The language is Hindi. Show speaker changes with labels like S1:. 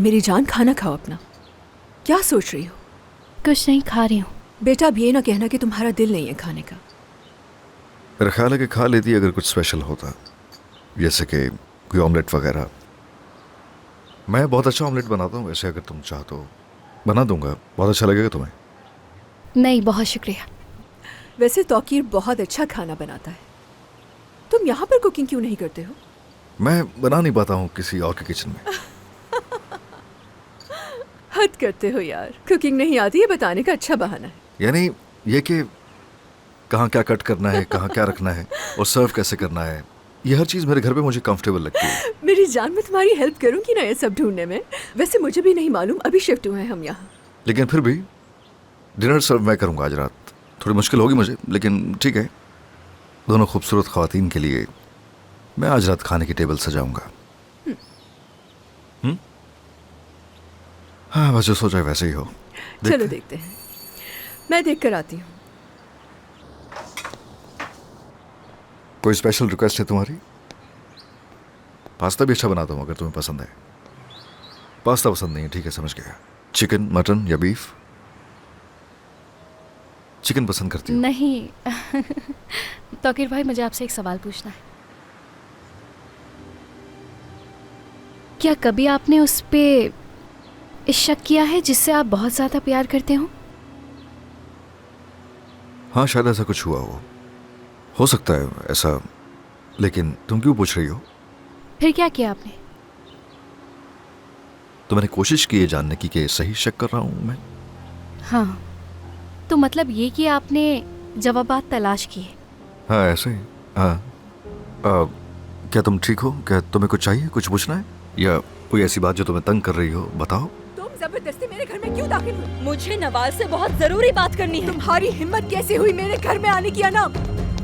S1: मेरी जान, खाना खाओ अपना। क्या सोच रही हो?
S2: कुछ नहीं, खा रही हूँ।
S1: बेटा अब ये ना कहना कि तुम्हारा दिल नहीं है खाने का।
S3: मेरा ख्याल है कि खा लेती अगर कुछ स्पेशल होता, जैसे कि कोई ऑमलेट वगैरह। मैं बहुत अच्छा ऑमलेट बनाता हूँ, वैसे अगर तुम चाहो तो बना दूंगा, बहुत अच्छा लगेगा तुम्हें।
S2: नहीं, बहुत शुक्रिया।
S1: वैसे तौकीर बहुत अच्छा खाना बनाता है। तुम यहाँ पर कुकिंग क्यों नहीं करते हो?
S3: मैं बना नहीं पाता हूँ किसी और के किचन में।
S1: हद करते हो यार, कुकिंग नहीं आती है बताने का अच्छा बहाना है।
S3: यानी ये कि कहाँ क्या कट करना है, कहाँ क्या रखना है और सर्व कैसे करना है, ये हर चीज़ मेरे घर पे मुझे कंफर्टेबल लगती है।
S1: मेरी जान, मैं तुम्हारी हेल्प करूंगी ना ये सब ढूंढने में। वैसे मुझे भी नहीं मालूम, अभी शिफ्ट हुए हैं हम यहाँ।
S3: लेकिन फिर भी डिनर सर्व मैं करूँगा आज रात। थोड़ी मुश्किल होगी मुझे, लेकिन ठीक है। दोनों खूबसूरत ख़वातीन के लिए मैं आज रात खाने की टेबल सजाऊंगा। हाँ, बस जो सोचा है वैसे ही हो।
S1: चलो देखते हैं, मैं देख कर आती हूँ।
S3: कोई स्पेशल रिक्वेस्ट है तुम्हारी? पास्ता भी अच्छा बनाता हूँ अगर तुम्हें पसंद है। पास्ता पसंद नहीं है, ठीक है, समझ गया। चिकन, मटन या बीफ? चिकन पसंद करती हूँ।
S2: नहीं तौकीर भाई, मुझे आपसे एक सवाल पूछना है। क्या कभी आपने उस पे शक किया है जिससे आप बहुत ज़्यादा प्यार करते हो?
S3: हाँ, शायद ऐसा कुछ हुआ हो सकता है ऐसा। लेकिन तुम क्यों पूछ रही हो?
S2: फिर क्या किया आपने?
S3: तो मैंने कोशिश की है जानने की कि सही शक कर रहा हूँ मैं।
S2: हाँ, तो मतलब ये कि आपने जवाबात तलाश किए।
S3: हाँ, ऐसे ही। हाँ। क्या तुम ठीक हो? क्या तुम्हें कुछ चाहिए, कुछ पूछना है, या कोई ऐसी बात जो तुम्हें तंग कर रही हो? बताओ।
S1: तुम जबरदस्ती मेरे घर में क्यों दाखिल हुई?
S4: मुझे नवाज से बहुत जरूरी बात करनी है।
S1: तुम्हारी हिम्मत कैसे हुई मेरे घर में आने की? अनब,